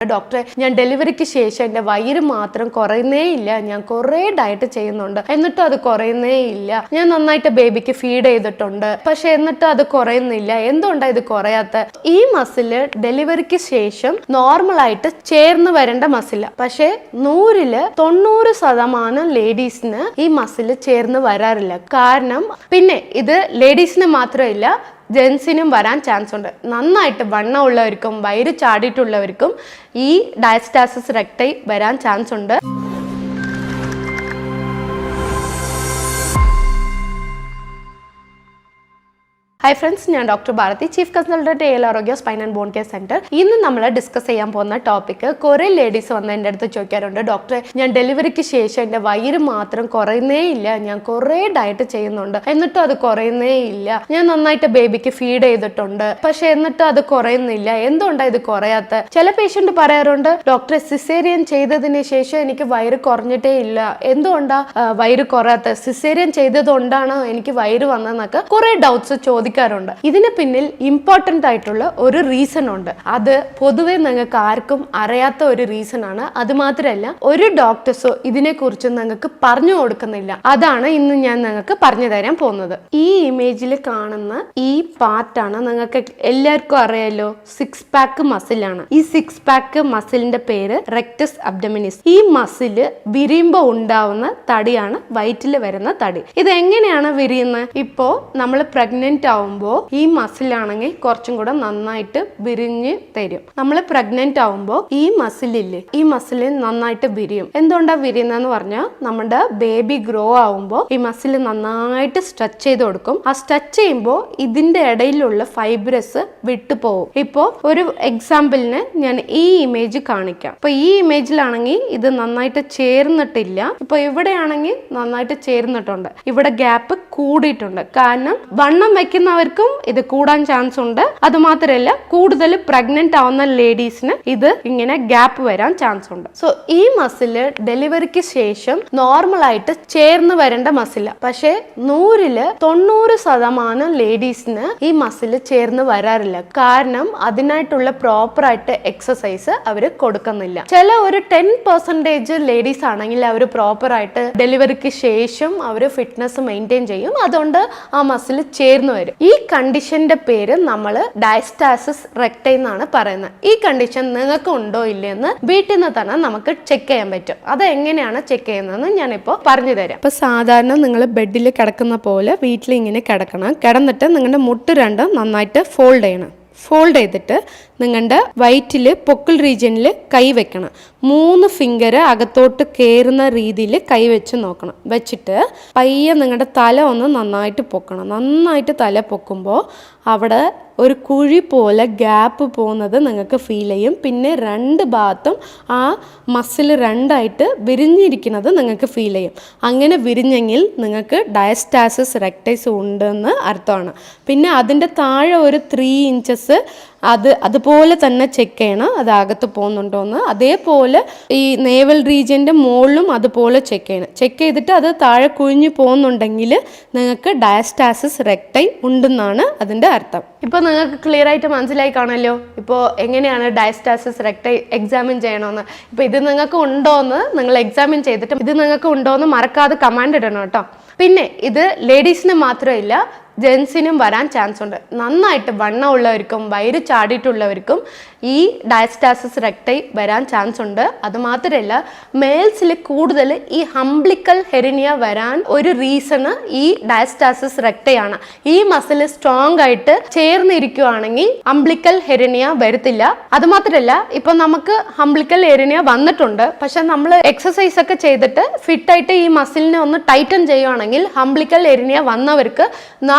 ഡോക്ടറെ, ഞാൻ ഡെലിവറിക്ക് ശേഷം എൻ്റെ വയറ് മാത്രം കുറയുന്നേ ഇല്ല. ഞാൻ കുറേ ഡയറ്റ് ചെയ്യുന്നുണ്ട്, എന്നിട്ടും അത് കുറയുന്നേ ഇല്ല. ഞാൻ നന്നായിട്ട് ബേബിക്ക് ഫീഡ് ചെയ്തിട്ടുണ്ട്, പക്ഷെ എന്നിട്ടും അത് കുറയുന്നില്ല. എന്തുകൊണ്ടാണ് ഇത് കുറയാത്ത? ഈ മസില് ഡെലിവറിക്ക് ശേഷം നോർമലായിട്ട് ചേർന്ന് വരേണ്ട മസില, പക്ഷെ 100% ലേഡീസിന് ഈ മസില് ചേർന്ന് വരാറില്ല. കാരണം പിന്നെ ഇത് ലേഡീസിന് മാത്രമില്ല, ജെൻസിനും വരാൻ ചാൻസ് ഉണ്ട്. നന്നായിട്ട് വണ്ണം ഉള്ളവർക്കും വയറ് ചാടിയിട്ടുള്ളവർക്കും ഈ ഡയസ്റ്റാസിസ് റെക്ടൈ വരാൻ ചാൻസ് ഉണ്ട്. ഹായ് ഫ്രണ്ട്സ്, ഞാൻ doctor Bharathi, chief consultant AL Arogya spine and bone care centre. ഇന്ന് നമ്മൾ ഡിസ്കസ് ചെയ്യാൻ പോകുന്ന ടോപ്പിക്, കുറേ ലേഡീസ് വന്ന് എൻ്റെ അടുത്ത് ചോദിക്കാറുണ്ട്, ഡോക്ടറെ, ഞാൻ ഡെലിവറിക്ക് ശേഷം എൻ്റെ വയറ് മാത്രം കുറയുന്നേ ഇല്ല. ഞാൻ കുറേ ഡയറ്റ് ചെയ്യുന്നുണ്ട്, എന്നിട്ടും അത് കുറയുന്നേ ഇല്ല. ഞാൻ നന്നായിട്ട് ബേബിക്ക് ഫീഡ് ചെയ്തിട്ടുണ്ട്, പക്ഷെ എന്നിട്ടും അത് കുറയുന്നില്ല. എന്തുകൊണ്ടാണ് ഇത് കുറയാത്ത? ചില പേഷ്യന്റ് പറയാറുണ്ട്, ഡോക്ടറെ, സിസേറിയൻ ചെയ്തതിന് ശേഷം എനിക്ക് വയറ് കുറഞ്ഞിട്ടേ ഇല്ല. എന്തുകൊണ്ടാ വയറ് കുറയാത്ത? സിസേറിയൻ ചെയ്തതുകൊണ്ടാണോ എനിക്ക് വയറ് വന്നതെന്നൊക്കെ കുറെ ഡൗട്ട്സ് ചോദിക്കാറുണ്ട്. ഇതിന് പിന്നിൽ ഇമ്പോർട്ടന്റ് ആയിട്ടുള്ള ഒരു റീസൺ ഉണ്ട്. അത് പൊതുവെ നിങ്ങൾക്ക് ആർക്കും അറിയാത്ത ഒരു റീസൺ ആണ്. അത് മാത്രമല്ല, ഒരു ഡോക്ടേഴ്സോ ഇതിനെ കുറിച്ച് നിങ്ങൾക്ക് പറഞ്ഞു കൊടുക്കുന്നില്ല. അതാണ് ഇന്ന് ഞാൻ നിങ്ങൾക്ക് പറഞ്ഞു തരാൻ പോകുന്നത്. ഈ ഇമേജിൽ കാണുന്ന ഈ പാർട്ടാണ് നിങ്ങൾക്ക് എല്ലാവർക്കും അറിയാലോ, 6 പാക്ക് മസിലാണ്. ഈ 6 പാക്ക് മസിലിന്റെ പേര് റെക്ടസ് അബ്ഡമിനിസ്. ഈ മസില് വിരിയുമ്പോ ഉണ്ടാവുന്ന തടിയാണ് വയറ്റിൽ വരുന്ന തടി. ഇത് എങ്ങനെയാണ് വിരിയുന്നത്? ഇപ്പോ നമ്മൾ പ്രഗ്നന്റ് ഈ മസിലാണെങ്കിൽ കുറച്ചും കൂടെ നന്നായിട്ട് വിരിഞ്ഞ് തരും. നമ്മൾ പ്രഗ്നന്റ് ആവുമ്പോ ഈ മസിലില്ലേ, ഈ മസിൽ നന്നായിട്ട് വിരിയും. എന്തുകൊണ്ടാണ് വിരിയുന്നതെന്ന് പറഞ്ഞാൽ, നമ്മുടെ ബേബി ഗ്രോ ആവുമ്പോ ഈ മസിൽ നന്നായിട്ട് സ്ട്രെച്ച് ചെയ്ത് കൊടുക്കും. ആ സ്ട്രെച്ച് ചെയ്യുമ്പോൾ ഇതിന്റെ ഇടയിലുള്ള ഫൈബ്രസ് വിട്ടുപോകും. ഇപ്പോ ഒരു എക്സാമ്പിളിന് ഞാൻ ഈ ഇമേജ് കാണിക്കാം. ഇപ്പൊ ഈ ഇമേജിലാണെങ്കിൽ ഇത് നന്നായിട്ട് ചേർന്നിട്ടില്ല. ഇപ്പൊ ഇവിടെയാണെങ്കിൽ നന്നായിട്ട് ചേർന്നിട്ടുണ്ട്. ഇവിടെ ഗ്യാപ്പ് കൂടിയിട്ടുണ്ട്. കാരണം വണ്ണം വെക്കുന്നവർക്കും ഇത് കൂടാൻ ചാൻസ് ഉണ്ട്. അത് മാത്രമല്ല, കൂടുതൽ പ്രഗ്നന്റ് ആവുന്ന ലേഡീസിന് ഇത് ഇങ്ങനെ ഗ്യാപ്പ് വരാൻ ചാൻസ് ഉണ്ട്. സോ ഈ മസില് ഡെലിവറിക്ക് ശേഷം നോർമൽ ആയിട്ട് ചേർന്ന് വരേണ്ട മസില, പക്ഷെ 100% ലേഡീസിന് ഈ മസില് ചേർന്ന് വരാറില്ല. കാരണം അതിനായിട്ടുള്ള പ്രോപ്പർ ആയിട്ട് എക്സസൈസ് അവര് കൊടുക്കുന്നില്ല. ചില ഒരു 10% ലേഡീസ് ആണെങ്കിൽ അവർ പ്രോപ്പർ ആയിട്ട് ഡെലിവറിക്ക് ശേഷം അവര് ഫിറ്റ്നസ് മെയിൻറ്റെയിൻ ചെയ്യും. അതുകൊണ്ട് ആ മസിൽ ചേർന്ന് വരും. ഈ കണ്ടീഷന്റെ പേര് നമ്മൾ ഡയസ്റ്റാസിസ് റെക്ടൈ എന്നാണ് പറയുന്നത്. ഈ കണ്ടീഷൻ നിങ്ങൾക്ക് ഉണ്ടോ ഇല്ലെന്ന് വീട്ടിൽ നിന്ന് തന്നെ നമുക്ക് ചെക്ക് ചെയ്യാൻ പറ്റും. അത് എങ്ങനെയാണ് ചെക്ക് ചെയ്യുന്നതെന്ന് ഞാനിപ്പോൾ പറഞ്ഞു തരാം. ഇപ്പൊ സാധാരണ നിങ്ങൾ ബെഡിൽ കിടക്കുന്ന പോലെ വീട്ടിൽ ഇങ്ങനെ കിടക്കണം. കിടന്നിട്ട് നിങ്ങളുടെ മുട്ട് രണ്ടും നന്നായിട്ട് ഫോൾഡ് ചെയ്യണം. ഫോൾഡ് ചെയ്തിട്ട് നിങ്ങളുടെ വയറ്റിൽ പൊക്കിൾ റീജിയനിൽ കൈ വെക്കണം. 3 ഫിംഗർ അകത്തോട്ട് കയറുന്ന രീതിയിൽ കൈ വെച്ച് നോക്കണം. വെച്ചിട്ട് പയ്യെ നിങ്ങളുടെ തല ഒന്ന് നന്നായിട്ട് പൊക്കണം. നന്നായിട്ട് തല പൊക്കുമ്പോൾ അവിടെ ഒരു കുഴി പോലെ ഗ്യാപ്പ് പോകുന്നത് നിങ്ങൾക്ക് ഫീൽ ചെയ്യും. പിന്നെ 2 ഭാഗത്തും ആ മസിൽ 2ആയിട്ട് വിരിഞ്ഞിരിക്കുന്നത് നിങ്ങൾക്ക് ഫീൽ ചെയ്യും. അങ്ങനെ വിരിഞ്ഞെങ്കിൽ നിങ്ങൾക്ക് ഡയസ്റ്റാസിസ് റെക്ടൈസ് ഉണ്ടെന്ന് അർത്ഥമാണ്. പിന്നെ അതിൻ്റെ താഴെ ഒരു 3 ഇഞ്ചസ് അതുപോലെ തന്നെ ചെക്ക് ചെയ്യണം, അത് അകത്ത് പോകുന്നുണ്ടോയെന്ന്. അതേപോലെ ഈ നേവൽ റീജിയൻ്റെ മുകളിലും അതുപോലെ ചെക്ക് ചെയ്യണം. ചെക്ക് ചെയ്തിട്ട് അത് താഴെ കുഴിഞ്ഞു പോകുന്നുണ്ടെങ്കിൽ നിങ്ങൾക്ക് ഡയസ്റ്റാസിസ് റെക്ടൈ ഉണ്ടെന്നാണ് അതിൻ്റെ അർത്ഥം. ഇപ്പോൾ നിങ്ങൾക്ക് ക്ലിയർ ആയിട്ട് മനസ്സിലായി കാണല്ലോ ഇപ്പോൾ എങ്ങനെയാണ് ഡയസ്റ്റാസിസ് റെക്ടൈ എക്സാമിൻ ചെയ്യണമെന്ന്. ഇപ്പോൾ ഇത് നിങ്ങൾക്ക് ഉണ്ടോയെന്ന് നിങ്ങൾ എക്സാമിൻ ചെയ്തിട്ട് ഇത് നിങ്ങൾക്ക് ഉണ്ടോയെന്ന് മറക്കാതെ കമാൻഡ് ഇടണം കേട്ടോ. പിന്നെ ഇത് ലേഡീസിന് മാത്രമില്ല, ജെൻസിനും വരാൻ ചാൻസ് ഉണ്ട്. നന്നായിട്ട് വണ്ണം ഉള്ളവർക്കും വയറ് ചാടിയിട്ടുള്ളവർക്കും ഈ ഡയസ്റ്റാസിസ് റെക്ടൈ വരാൻ ചാൻസ് ഉണ്ട്. അതുമാത്രമല്ല, മെയിൽസിൽ കൂടുതൽ ഈ ഹംബ്ലിക്കൽ ഹെറിനിയ വരാൻ ഒരു റീസണ് ഈ ഡയസ്റ്റാസിസ് റെക്ടൈ ആണ്. ഈ മസിൽ സ്ട്രോങ് ആയിട്ട് ചേർന്നിരിക്കുകയാണെങ്കിൽ ഹംബ്ലിക്കൽ ഹെറിനിയ വരത്തില്ല. അതുമാത്രമല്ല, ഇപ്പൊ നമുക്ക് ഹംബ്ലിക്കൽ ഹെറിനിയ വന്നിട്ടുണ്ട്, പക്ഷെ നമ്മൾ എക്സസൈസ് ഒക്കെ ചെയ്തിട്ട് ഫിറ്റായിട്ട് ഈ മസിലിനെ ഒന്ന് ടൈറ്റൻ ചെയ്യുകയാണെങ്കിൽ ഹംബ്ലിക്കൽ ഹെറിനിയ വന്നവർക്ക്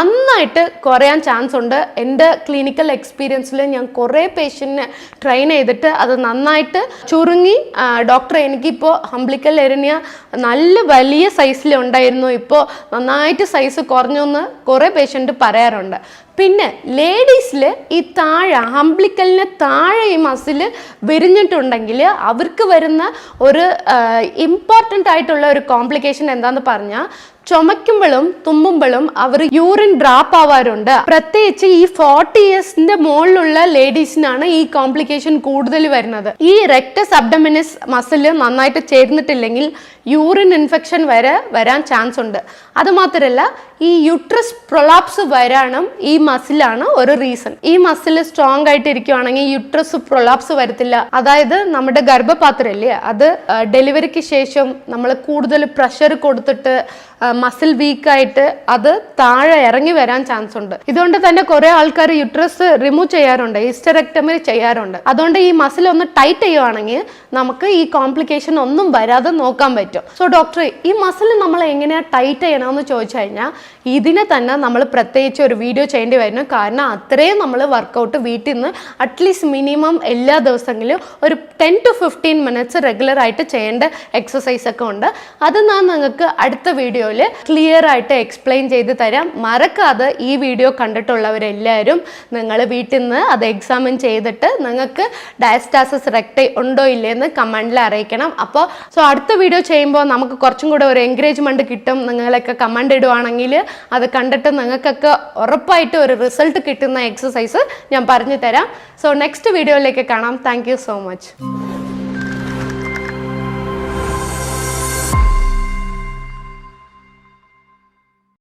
നന്നായിട്ട് കുറയാൻ ചാൻസ് ഉണ്ട്. എൻ്റെ ക്ലിനിക്കൽ എക്സ്പീരിയൻസിൽ ഞാൻ കുറേ പേഷ്യൻറ്റിനെ ട്രെയിൻ ചെയ്തിട്ട് അത് നന്നായിട്ട് ചുരുങ്ങി, ഡോക്ടറെ, എനിക്കിപ്പോൾ ഹംബ്ലിക്കൽ ഹെറിനിയ നല്ല വലിയ സൈസിൽ ഉണ്ടായിരുന്നു, ഇപ്പോൾ നന്നായിട്ട് സൈസ് കുറഞ്ഞു എന്ന് കുറേ പേഷ്യൻറ്റ് പറയാറുണ്ട്. പിന്നെ ലേഡീസിൽ ഈ താഴെ അംബ്ലിക്കലിന് താഴെ ഈ മസിൽ വിരിഞ്ഞിട്ടുണ്ടെങ്കിൽ അവർക്ക് വരുന്ന ഒരു ഇമ്പോർട്ടൻ്റ് ആയിട്ടുള്ള ഒരു കോംപ്ലിക്കേഷൻ എന്താന്ന് പറഞ്ഞാൽ ചുമയ്ക്കുമ്പോഴും തുമ്മുമ്പോഴും അവർ യൂറിൻ ഡ്രാപ്പ് ആവാറുണ്ട്. പ്രത്യേകിച്ച് ഈ 40 ഇയേഴ്സിന്റെ മുകളിലുള്ള ലേഡീസിനാണ് ഈ കോംപ്ലിക്കേഷൻ കൂടുതൽ വരുന്നത്. ഈ റെക്ടസ് അബ്ഡമിനിസ് മസിൽ നന്നായിട്ട് ചേർന്നിട്ടില്ലെങ്കിൽ യൂറിൻ ഇൻഫെക്ഷൻ വരെ വരാൻ ചാൻസ് ഉണ്ട്. അതുമാത്രമല്ല ഈ യൂട്രസ് പ്രൊലാപ്സ് വരാനും ഈ മസിലാണ് ഒരു റീസൺ. ഈ മസിൽ സ്ട്രോങ് ആയിട്ട് ഇരിക്കുവാണെങ്കിൽ യൂട്രസ് പ്രൊലാപ്സ് വരത്തില്ല. അതായത് നമ്മുടെ ഗർഭപാത്രമില്ലേ, അത് ഡെലിവറിക്ക് ശേഷം നമ്മൾ കൂടുതൽ പ്രഷർ കൊടുത്തിട്ട് മസിൽ വീക്കായിട്ട് അത് താഴെ ഇറങ്ങി വരാൻ ചാൻസ് ഉണ്ട്. ഇതുകൊണ്ട് തന്നെ കുറെ ആൾക്കാർ യൂട്രസ് റിമൂവ് ചെയ്യാറുണ്ട്, ഹിസ്റ്ററെക്ടമി ചെയ്യാറുണ്ട്. അതുകൊണ്ട് ഈ മസിൽ ഒന്ന് ടൈറ്റ് ചെയ്യുവാണെങ്കിൽ നമുക്ക് ഈ കോംപ്ലിക്കേഷൻ ഒന്നും വരാതെ നോക്കാൻ പറ്റും. സോ ഡോക്ടർ, ഈ മസിൽ നമ്മൾ എങ്ങനെയാ ടൈറ്റ് ചെയ്യണമെന്ന് ചോദിച്ചു കഴിഞ്ഞാൽ ഇതിനെ തന്നെ നമ്മൾ പ്രത്യേകിച്ച് ഒരു വീഡിയോ ചെയ്യേണ്ടി വരുന്നു. കാരണം അത്രയും നമ്മൾ വർക്കൗട്ട് വീട്ടിൽ നിന്ന് അറ്റ്ലീസ്റ്റ് മിനിമം എല്ലാ ദിവസങ്ങളിലും ഒരു 10 to 15 മിനിറ്റ്സ് റെഗുലർ ആയിട്ട് ചെയ്യേണ്ട എക്സസൈസ് ഒക്കെ ഉണ്ട്. അത് ഞാൻ നിങ്ങൾക്ക് അടുത്ത വീഡിയോയിൽ ക്ലിയർ ആയിട്ട് എക്സ്പ്ലെയിൻ ചെയ്ത് തരാം. മറക്കാതെ ഈ വീഡിയോ കണ്ടിട്ടുള്ളവരെല്ലാവരും നിങ്ങൾ വീട്ടിൽ നിന്ന് അത് എക്സാമിൻ ചെയ്തിട്ട് നിങ്ങൾക്ക് ഡയസ്റ്റാസിസ് റെക്ടൈ ഉണ്ടോ ഇല്ലേന്ന് കമൻറ്റിൽ അറിയിക്കണം. അപ്പോൾ അടുത്ത വീഡിയോ ചെയ്യുമ്പോൾ നമുക്ക് കുറച്ചും കൂടെ ഒരു എൻകറേജ്മെൻറ്റ് കിട്ടും. നിങ്ങളൊക്കെ കമൻറ്റ് ഇടുവാണെങ്കിൽ അത് കണ്ടിട്ട് നിങ്ങൾക്കൊക്കെ ഉറപ്പായിട്ട് ഒരു റിസൾട്ട് കിട്ടുന്ന എക്സസൈസ് ഞാൻ പറഞ്ഞു തരാം. നെക്സ്റ്റ് വീഡിയോയിലേക്ക് കാണാം. Thank you so much.